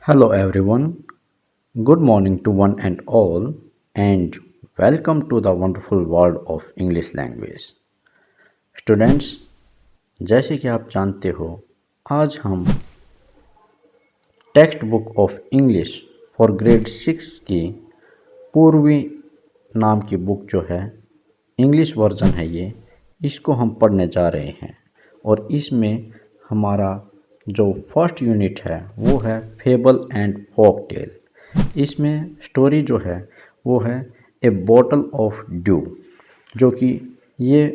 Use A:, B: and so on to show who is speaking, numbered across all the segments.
A: Hello everyone, good morning to one and all, and welcome to the wonderful world of English language. Students, जैसे कि आप जानते हो, आज हम text book of English for grade 6 की पूर्वी नाम की बुक जो है, इंग्लिश वर्जन है ये, इसको हम पढ़ने जा रहे हैं। और इसमें हमारा जो फर्स्ट यूनिट है वो है फेबल एंड फोक टेल। इसमें स्टोरी जो है वो है ए बॉटल ऑफ ड्यू, जो कि ये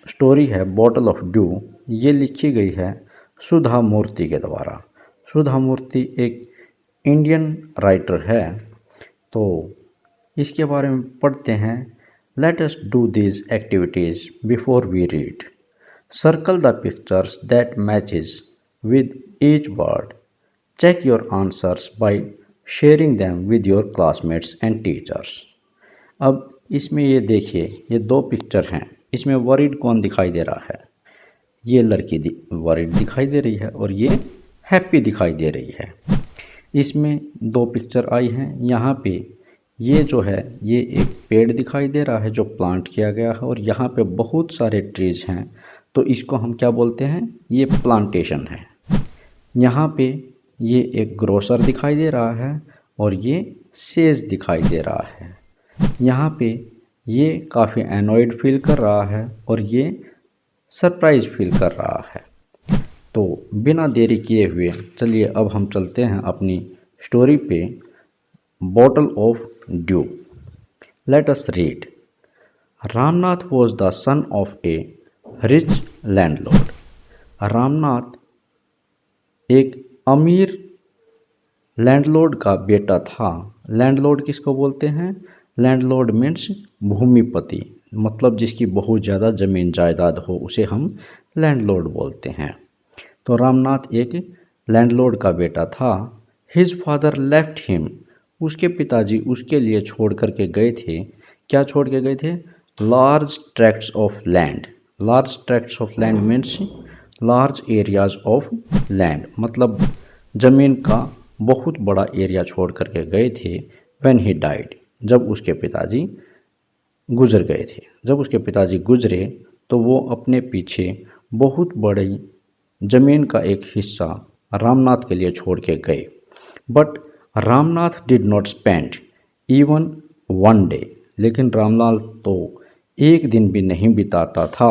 A: स्टोरी है बॉटल ऑफ ड्यू, ये लिखी गई है सुधा मूर्ति के द्वारा। सुधा मूर्ति एक इंडियन राइटर है। तो इसके बारे में पढ़ते हैं। Let us do these activities before we read. Circle the pictures that matches with each word. Check your answers by sharing them with your classmates and teachers. अब इसमें ये देखिए, ये दो पिक्चर हैं। इसमें वरीड कौन दिखाई दे रहा है? ये लड़की वरीड दिखाई दे रही है और ये हैप्पी दिखाई दे रही है। इसमें दो पिक्चर आई हैं। यहाँ पे ये जो है ये एक पेड़ दिखाई दे रहा है जो प्लांट किया गया है, और यहाँ पे बहुत सारे ट्रीज हैं। तो इसको हम क्या बोलते हैं? ये प्लांटेशन है। यहाँ पे ये एक ग्रोसर दिखाई दे रहा है और ये सेज दिखाई दे रहा है। यहाँ पे ये काफ़ी एनॉयड फील कर रहा है और ये सरप्राइज फील कर रहा है। तो बिना देरी किए हुए चलिए अब हम चलते हैं अपनी स्टोरी पे, bottle of due. Let us read. Ramnath was the son of A rich landlord. Ramnath एक अमीर लैंडलॉर्ड का बेटा था। लैंडलॉर्ड किसको बोलते हैं? लैंडलॉर्ड मीन्स भूमिपति, मतलब जिसकी बहुत ज़्यादा ज़मीन जायदाद हो उसे हम लैंडलॉर्ड बोलते हैं। तो रामनाथ एक लैंडलॉर्ड का बेटा था। His father left him. उसके पिताजी उसके लिए छोड़ करके गए थे। क्या छोड़ के गए थे? Large tracts of land. Large tracts of land means large areas of land, मतलब ज़मीन का बहुत बड़ा एरिया छोड़ करके गए थे। व्हेन ही डाइड, जब उसके पिताजी गुजर गए थे। जब उसके पिताजी गुजरे तो वो अपने पीछे बहुत बड़ी ज़मीन का एक हिस्सा रामनाथ के लिए छोड़ के गए। But Ramnath did not spend even one day. लेकिन रामनाथ तो एक दिन भी नहीं बिताता था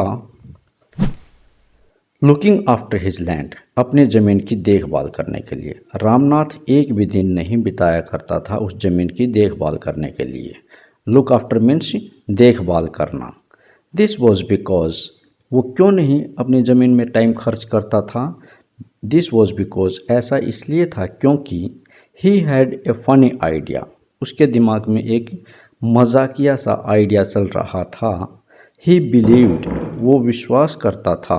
A: लुकिंग आफ्टर हिज लैंड, अपने ज़मीन की देखभाल करने के लिए। रामनाथ एक भी दिन नहीं बिताया करता था उस ज़मीन की देखभाल करने के लिए। लुक आफ्टर मीन्स देखभाल करना। दिस वॉज बिकॉज, वो क्यों नहीं अपनी ज़मीन में टाइम खर्च करता था? दिस वॉज बिकॉज, ऐसा इसलिए था क्योंकि he had a funny idea, उसके दिमाग में एक मजाकिया सा आइडिया चल रहा था। ही बिलीव्ड, वो विश्वास करता था,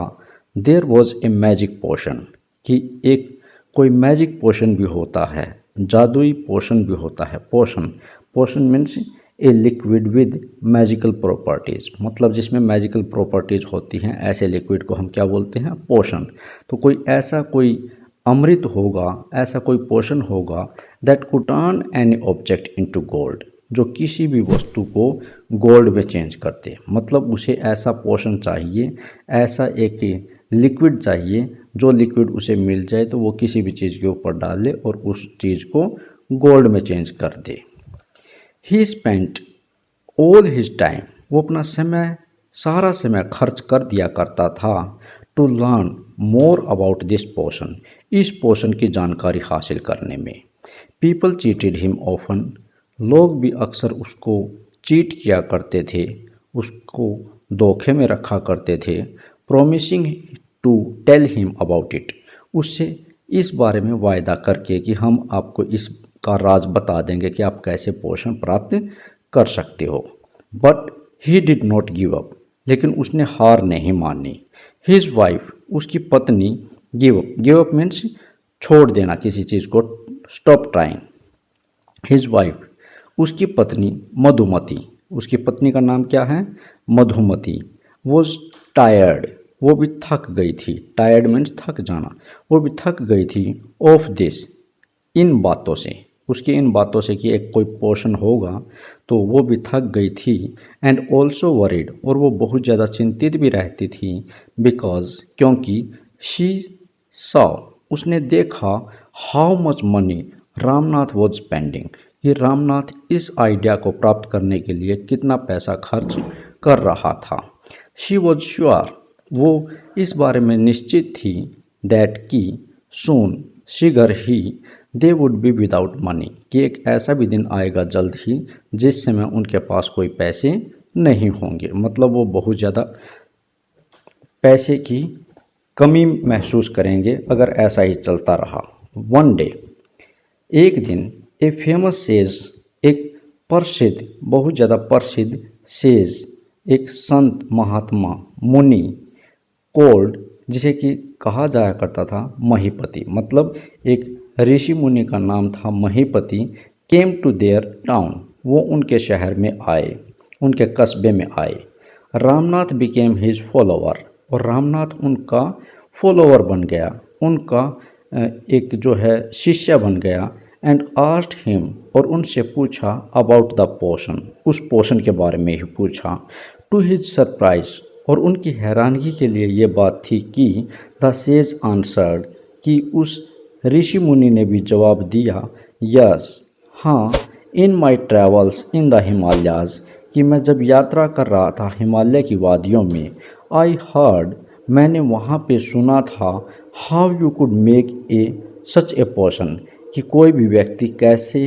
A: there was a magic potion, कि एक कोई मैजिक पोशन भी होता है, जादुई पोशन भी होता है। Potion, potion means a liquid with magical properties, मतलब जिसमें मैजिकल प्रॉपर्टीज़ होती हैं, ऐसे लिक्विड को हम क्या बोलते हैं? पोशन। तो कोई ऐसा कोई अमृत होगा, ऐसा कोई पोशन होगा that could turn any object into gold, जो किसी भी वस्तु को गोल्ड में चेंज करते। मतलब उसे ऐसा पोशन चाहिए, ऐसा एक लिक्विड चाहिए जो लिक्विड उसे मिल जाए तो वो किसी भी चीज़ के ऊपर डाल ले और उस चीज़ को गोल्ड में चेंज कर दे। He spent all his time, वो अपना समय, सारा समय खर्च कर दिया करता था to learn more about this potion, इस पोशन की जानकारी हासिल करने में। पीपल चीटेड हिम ऑफन, लोग भी अक्सर उसको चीट किया करते थे, उसको धोखे में रखा करते थे। Promising to tell him about it, उससे इस बारे में वायदा करके कि हम आपको इसका राज बता देंगे कि आप कैसे पोषण प्राप्त कर सकते हो। But he did not give up, लेकिन उसने हार नहीं मानी। हिज वाइफ, उसकी पत्नी, give up, give up means छोड़ देना किसी चीज़ को, स्टॉप ट्राइंग। हिज वाइफ, उसकी पत्नी, मधुमती, उसकी पत्नी का नाम क्या है? मधुमती। वॉज टायर्ड, वो भी थक गई थी। टायर्ड मीन्स थक जाना। वो भी थक गई थी। ऑफ दिस, इन बातों से, उसकी इन बातों से कि एक कोई पोर्शन होगा, तो वो भी थक गई थी। एंड ऑल्सो वरीड, और वो बहुत ज़्यादा चिंतित भी रहती थी, बिकॉज क्योंकि शी सॉ, उसने देखा how much money Ramnath was spending, कि रामनाथ इस आइडिया को प्राप्त करने के लिए कितना पैसा खर्च कर रहा था। शी वॉज श्योर, वो इस बारे में निश्चित थी, दैट कि सून शीघ्र ही they would be without money, कि एक ऐसा भी दिन आएगा जल्द ही जिस समय उनके पास कोई पैसे नहीं होंगे। मतलब वो बहुत ज़्यादा पैसे की कमी महसूस करेंगे अगर ऐसा ही चलता रहा। वन डे, एक दिन, ए फेमस सेज, एक प्रसिद्ध, बहुत ज़्यादा प्रसिद्ध सेज, एक संत, महात्मा, मुनि, कोल्ड, जिसे कि कहा जाया करता था महीपति, मतलब एक ऋषि मुनि का नाम था महीपति, केम टू देयर टाउन, वो उनके शहर में आए, उनके कस्बे में आए। रामनाथ बिकेम हिज फॉलोवर, और रामनाथ उनका फॉलोवर बन गया, उनका एक जो है शिष्य बन गया। एंड आस्क्ड हिम, और उनसे पूछा अबाउट द पोर्शन, उस पोर्शन के बारे में ही पूछा। टू हिज सरप्राइज, और उनकी हैरानगी के लिए ये बात थी कि द सेज आंसर्ड, कि उस ऋषि मुनि ने भी जवाब दिया, यस, हाँ, इन माई ट्रैवल्स इन द हिमालयाज, कि मैं जब यात्रा कर रहा था हिमालय की वादियों में, आई हर्ड, मैंने वहाँ पे सुना था, how you could make a such A portion, कि कोई भी व्यक्ति कैसे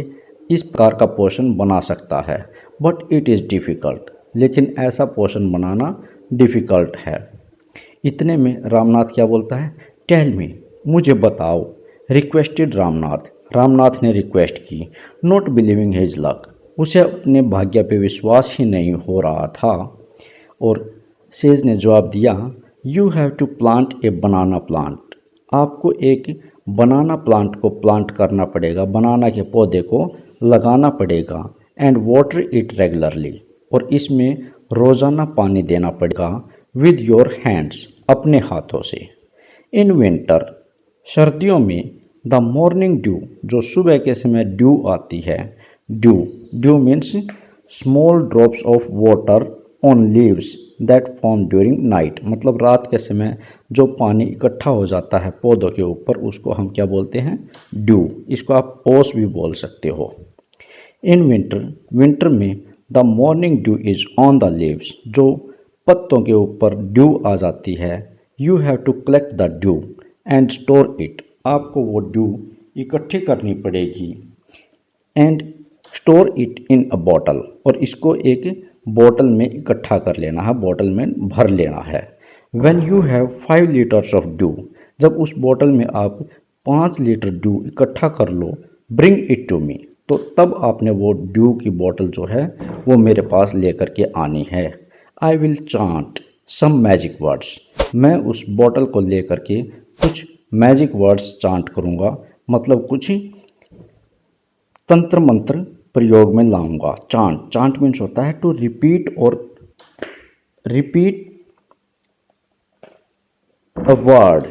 A: इस प्रकार का पोर्शन बना सकता है। बट इट इज़ डिफ़िकल्ट, लेकिन ऐसा पोर्शन बनाना डिफ़िकल्ट है। इतने में रामनाथ क्या बोलता है, टेल मी, मुझे बताओ। रिक्वेस्टेड रामनाथ, रामनाथ ने रिक्वेस्ट की। नॉट बिलीविंग हिज लक, उसे अपने भाग्य पे विश्वास ही नहीं हो रहा था। और सेज ने जवाब दिया, you have to plant a banana plant, आपको एक बनाना प्लांट को प्लांट करना पड़ेगा, बनाना के पौधे को लगाना पड़ेगा। एंड वाटर इट रेगुलरली, और इसमें रोज़ाना पानी देना पड़ेगा। विद योर हैंड्स, अपने हाथों से। इन विंटर, सर्दियों में, द मॉर्निंग ड्यू, जो सुबह के समय ड्यू आती है, due, due means small drops of water on leaves that form during night, मतलब रात के समय जो पानी इकट्ठा हो जाता है पौधों के ऊपर, उसको हम क्या बोलते हैं, ड्यू। इसको आप ओस भी बोल सकते हो। इन विंटर, विंटर में, the morning dew is on the leaves, जो पत्तों के ऊपर ड्यू आ जाती है। You have to collect the dew and store it, आपको वो ड्यू इकट्ठी करनी पड़ेगी। And store it in a bottle, और इसको एक बोतल में इकट्ठा कर लेना है, बोतल में भर लेना है। When you have 5 litres of due, जब उस बोतल में आप 5 लीटर ड्यू इकट्ठा कर लो, ब्रिंग इट टू मी, तो तब आपने वो ड्यू की बोतल जो है वो मेरे पास लेकर के आनी है। I will chant some magic words, मैं उस बोतल को लेकर के कुछ मैजिक वर्ड्स चांट करूँगा, मतलब कुछ तंत्र मंत्र प्रयोग में लाऊंगा। चांट, चांट मीन्स होता है टू रिपीट, और रिपीट अ वर्ड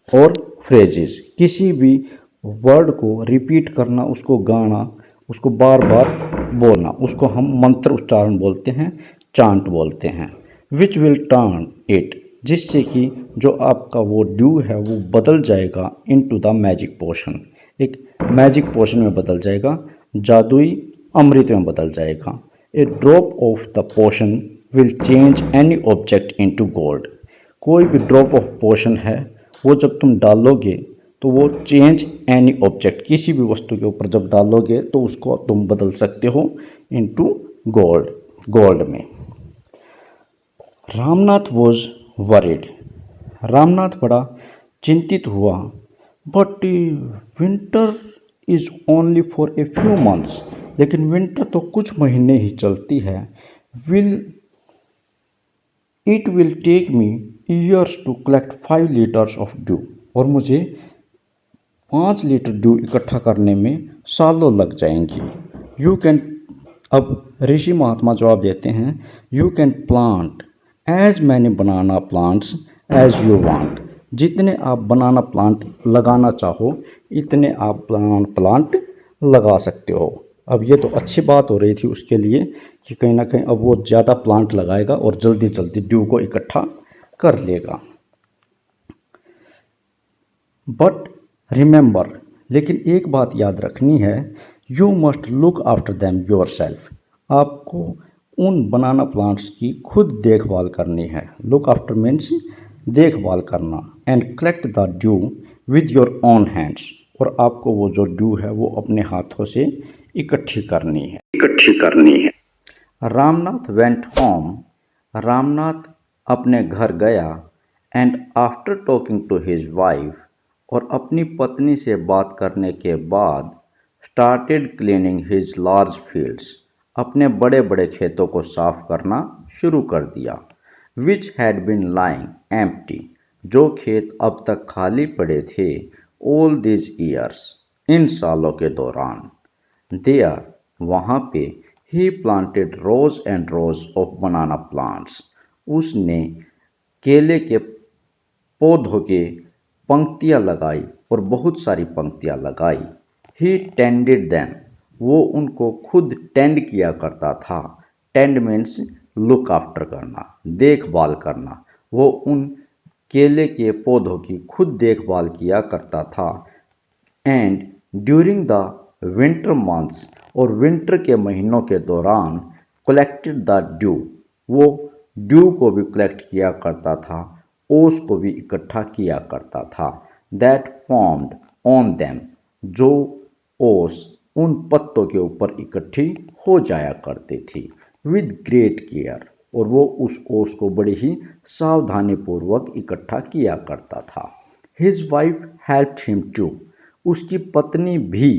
A: और फ्रेजेस, किसी भी वर्ड को रिपीट करना, उसको गाना, उसको बार बार बोलना, उसको हम मंत्र उच्चारण बोलते हैं, चांट बोलते हैं। विच विल टर्न इट, जिससे कि जो आपका वो ड्यू है वो बदल जाएगा इनटू द मैजिक पोशन, एक मैजिक पोशन में बदल जाएगा, जादुई अमृत में बदल जाएगा। A drop of the potion will change any object into gold, कोई भी ड्रॉप ऑफ पोशन है वो जब तुम डालोगे तो वो चेंज एनी ऑब्जेक्ट, किसी भी वस्तु के ऊपर जब डालोगे तो उसको तुम बदल सकते हो इनटू गोल्ड, गोल्ड में। रामनाथ वॉज वरीड, रामनाथ बड़ा चिंतित हुआ। But winter is only for a few months, लेकिन विंटर तो कुछ महीने ही चलती है। It will take me years to collect 5 litres of dew, और मुझे 5 लीटर ड्यू इकट्ठा करने में सालों लग जाएंगी। यू कैन, अब ऋषि महात्मा जवाब देते हैं, you can plant as many banana plants as you want, जितने आप बनाना प्लांट लगाना चाहो इतने आप बनाना प्लांट लगा सकते हो। अब ये तो अच्छी बात हो रही थी उसके लिए कि कहीं ना कहीं अब वो ज़्यादा प्लांट लगाएगा और जल्दी जल्दी ड्यू को इकट्ठा कर लेगा। बट रिमेंबर, लेकिन एक बात याद रखनी है, you must look after them your self. आपको उन बनाना प्लांट्स की खुद देखभाल करनी है। लुक आफ्टर मीन्स देखभाल करना। And collect the due with your own hands, और आपको वो जो ड्यू है वो अपने हाथों से इकट्ठी करनी है। रामनाथ वेंट होम, रामनाथ अपने घर गया। And after talking to his wife, और अपनी पत्नी से बात करने के बाद started cleaning his large fields, अपने बड़े बड़े खेतों को साफ करना शुरू कर दिया। Which had been lying empty, जो खेत अब तक खाली पड़े थे। ऑल दीज ईयर्स, इन सालों के दौरान। देयर, वहाँ पे, he planted rows and rows of banana plants, उसने केले के पौधों के पंक्तियाँ लगाई और बहुत सारी पंक्तियाँ लगाई। ही टेंडेड देम, वो उनको खुद टेंड किया करता था। टेंड मीन्स लुक आफ्टर करना, देखभाल करना। वो उन केले के पौधों की खुद देखभाल किया करता था। And during the winter months, और विंटर के महीनों के दौरान कलेक्टेड द ड्यू, वो ड्यू को भी कलेक्ट किया करता था, ओस को भी इकट्ठा किया करता था। दैट फॉर्म्ड ऑन देम, जो ओस उन पत्तों के ऊपर इकट्ठी हो जाया करती थी। विद ग्रेट केयर, और वो उस ओस को बड़ी ही सावधानीपूर्वक इकट्ठा किया करता था। His wife helped him to, उसकी पत्नी भी,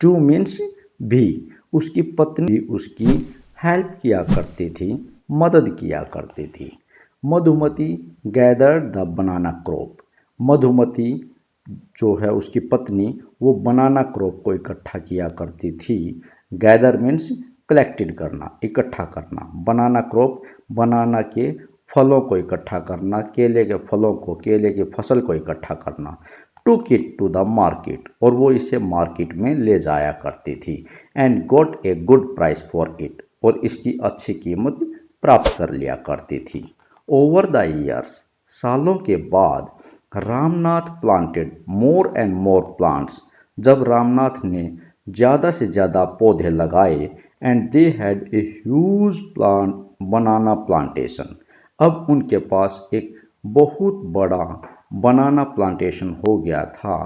A: टू मीन्स भी, उसकी पत्नी भी उसकी हेल्प किया करती थी, मदद किया करती थी। Madhumati gathered the banana crop, Madhumati जो है उसकी पत्नी, वो बनाना क्रॉप को इकट्ठा किया करती थी। गैदर मीन्स कलेक्टेड करना, इकट्ठा करना। बनाना क्रॉप, बनाना के फलों को इकट्ठा करना, केले के फलों को, केले की फसल को इकट्ठा करना। Took it to the market, और वो इसे मार्केट में ले जाया करती थी। And got a good price for it, और इसकी अच्छी कीमत प्राप्त कर लिया करती थी। ओवर द ईयर्स, सालों के बाद, Ramnath planted more and more plants, जब रामनाथ ने ज़्यादा से ज़्यादा पौधे लगाए। And they had a huge plant banana plantation, अब उनके पास एक बहुत बड़ा बनाना प्लांटेशन हो गया था,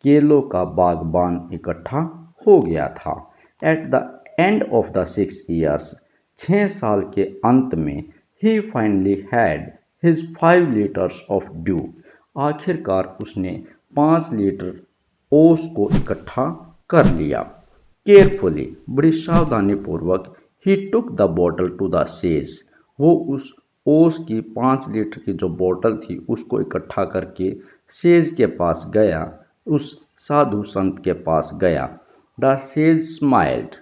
A: केलों का बागबान इकट्ठा हो गया था। At the end of the 6 years, 6 साल के अंत में, he finally had his 5 litres of dew, आखिरकार उसने 5 लीटर ओस को इकट्ठा कर लिया। केयरफुली, बड़ी सावधानी पूर्वक, he took the bottle to the sage, वो उस ओस की 5 लीटर की जो बोतल थी उसको इकट्ठा करके सेज के पास गया, उस साधु संत के पास गया। द सेज स्माइल्ड,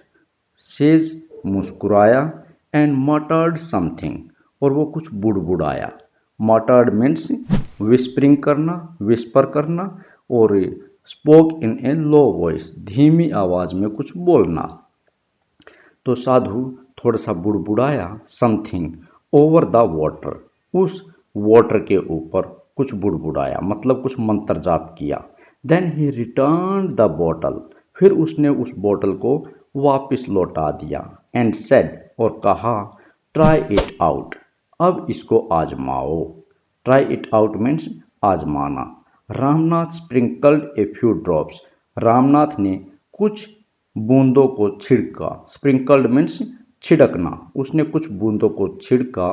A: सेज मुस्कुराया। एंड मटर्ड समथिंग, और वो कुछ बुड़बुड़ाया। मटर्ड मीन्स विस्परिंग करना, विस्पर करना, और spoke in A low voice, धीमी आवाज़ में कुछ बोलना। तो साधु थोड़ा सा बुड़बुड़ाया, समथिंग ओवर द वाटर, उस वाटर के ऊपर कुछ बुड़बुड़ाया, मतलब कुछ मंत्र जाप किया। देन ही रिटर्न द बॉटल, फिर उसने उस बोतल को वापस लौटा दिया। एंड सेड, और कहा, ट्राई इट आउट, अब इसको आजमाओ। ट्राई इट आउट मीन्स आजमाना। Ramnath sprinkled a few drops, Ramnath ने कुछ बूंदों को छिड़का। स्प्रिंकल्ड मीन्स छिड़कना, उसने कुछ बूंदों को छिड़का।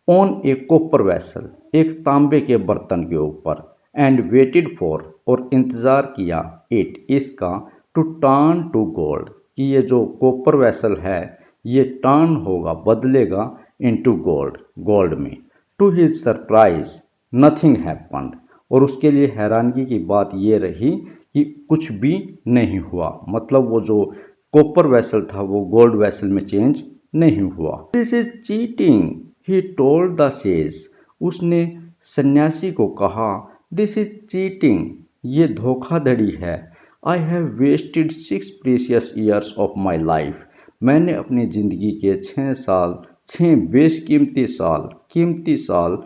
A: ऑन ए कॉपर वेसल, एक तांबे के बर्तन के ऊपर। एंड वेटेड फॉर, और इंतज़ार किया, इट, इसका, टू टर्न टू गोल्ड, कि ये जो कॉपर वेसल है ये टर्न होगा, बदलेगा इनटू गोल्ड, गोल्ड में। To his surprise nothing happened, और उसके लिए हैरानगी की बात ये रही कि कुछ भी नहीं हुआ, मतलब वो जो कॉपर वेसल था वो गोल्ड वेसल में चेंज नहीं हुआ। This is cheating, he told the sage, उसने सन्यासी को कहा, दिस इज चीटिंग, ये धोखाधड़ी है। I have wasted 6 precious years of my life, मैंने अपनी ज़िंदगी के 6 साल, 6 बेशकीमती साल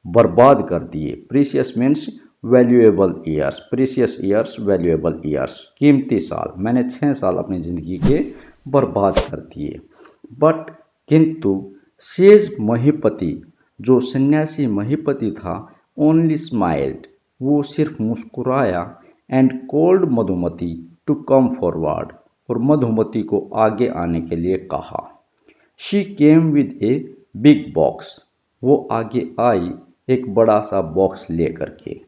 A: बर्बाद कर दिए। Precious means valuable years, precious years valuable years, कीमती साल। मैंने 6 साल अपनी ज़िंदगी के बर्बाद कर दिए। बट किंतु सेज महिपति, जो सन्यासी महिपति था, ओनली स्माइल्ड, वो सिर्फ मुस्कुराया, and called Madhumati to come forward, और मधुमती को आगे आने के लिए कहा। She came with a big box, वो आगे आई एक बड़ा सा बॉक्स लेकर के।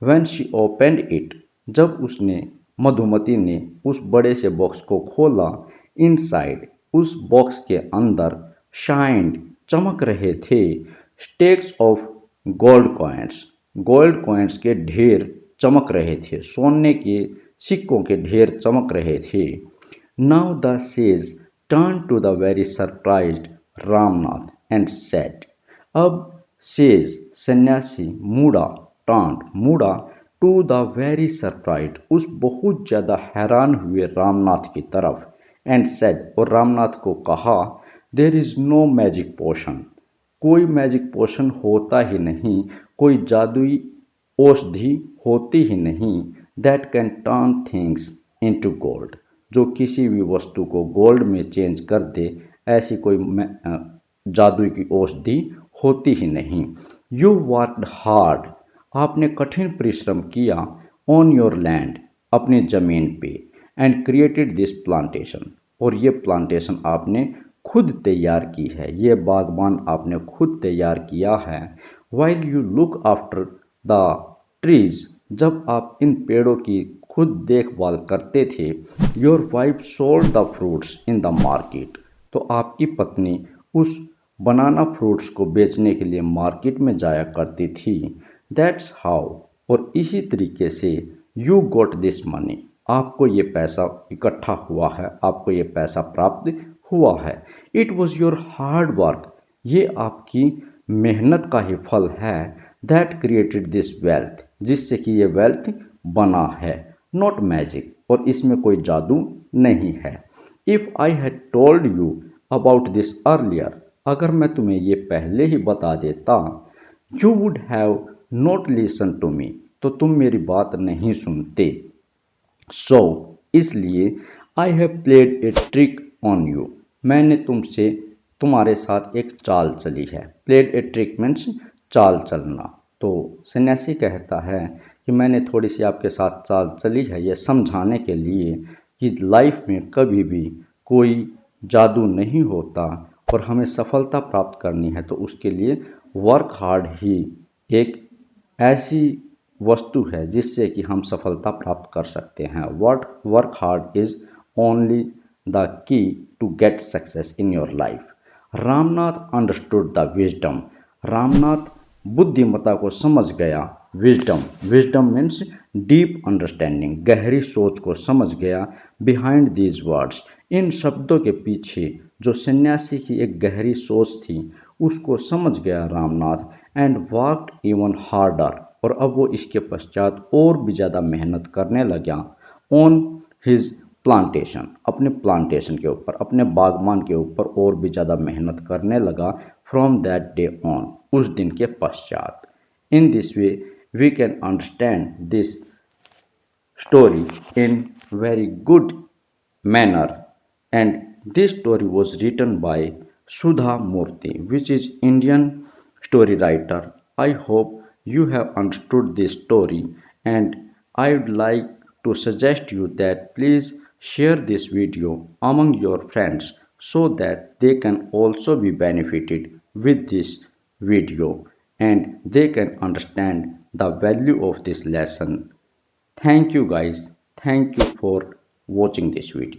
A: व्हेन शी ओपनड इट, जब उसने मधुमती ने उस बड़े से बॉक्स को खोला, इनसाइड, उस बॉक्स के अंदर, शाइंड, चमक रहे थे, स्टेक्स ऑफ गोल्ड कॉइन्स के ढेर चमक रहे थे, सोने के सिक्कों के ढेर चमक रहे थे। Now the sage turn to the very surprised Ramnath and said, अब सेज सन्यासी मुड़ा, मुड़ा टू द वेरी सरप्राइज्ड, उस बहुत ज़्यादा हैरान हुए रामनाथ की तरफ, एंड सेड, और रामनाथ को कहा, there is no magic potion, कोई मैजिक पोशन होता ही नहीं, कोई जादुई औषधि होती ही नहीं, that can turn things into gold, जो किसी भी वस्तु को गोल्ड में चेंज कर दे, ऐसी कोई जादुई की औषधि होती ही नहीं। यू वर्कड हार्ड, आपने कठिन परिश्रम किया, ऑन योर लैंड, अपनी ज़मीन पे, एंड क्रिएटेड दिस प्लांटेशन, और ये प्लांटेशन आपने खुद तैयार की है, ये बागबान आपने खुद तैयार किया है। While you look after the trees, जब आप इन पेड़ों की खुद देखभाल करते थे, your wife sold the fruits in the market, तो आपकी पत्नी उस बनाना फ्रूट्स को बेचने के लिए मार्केट में जाया करती थी। दैट्स हाउ, और इसी तरीके से, यू गोट दिस मनी, आपको ये पैसा इकट्ठा हुआ है, आपको ये पैसा प्राप्त हुआ है। It was your hard work, ये आपकी मेहनत का ही फल है। दैट क्रिएटेड दिस वेल्थ, जिससे कि ये वेल्थ बना है। नॉट मैजिक, और इसमें कोई जादू नहीं है। If I had told you about this earlier, अगर मैं तुम्हें ये पहले ही बता देता, you would have not listen to me, तो तुम मेरी बात नहीं सुनते। सो इसलिए, I have played a trick on you, मैंने तुम्हारे साथ एक चाल चली है। प्लेड ए ट्रिक मीन्स चाल चलना। तो सन्यासी कहता है कि मैंने थोड़ी सी आपके साथ चाल चली है, ये समझाने के लिए कि लाइफ में कभी भी कोई जादू नहीं होता, और हमें सफलता प्राप्त करनी है तो उसके लिए वर्क हार्ड ही एक ऐसी वस्तु है जिससे कि हम सफलता प्राप्त कर सकते हैं। Work hard is only the key to get success in your life. Ramnath understood the wisdom, Ramnath बुद्धिमत्ता को समझ गया। विजडम मीन्स डीप अंडरस्टैंडिंग, गहरी सोच को समझ गया। बिहाइंड दीज वर्ड्स, इन शब्दों के पीछे जो सन्यासी की एक गहरी सोच थी उसको समझ गया Ramnath, and worked even harder, और अब वो इसके पश्चात और भी ज़्यादा मेहनत करने लगा। ऑन हिज प्लांटेशन, अपने प्लांटेशन के ऊपर, अपने बागबान के ऊपर और भी ज़्यादा मेहनत करने लगा। फ्रॉम दैट डे ऑन, उस दिन के पश्चात। In this way we can understand this story in very good manner, and this story was written by Sudha Murthy, which is Indian story writer. I hope you have understood this story, and I would like to suggest you that please share this video among your friends so that they can also be benefited with this video and they can understand the value of this lesson. Thank you guys. Thank you for watching this video.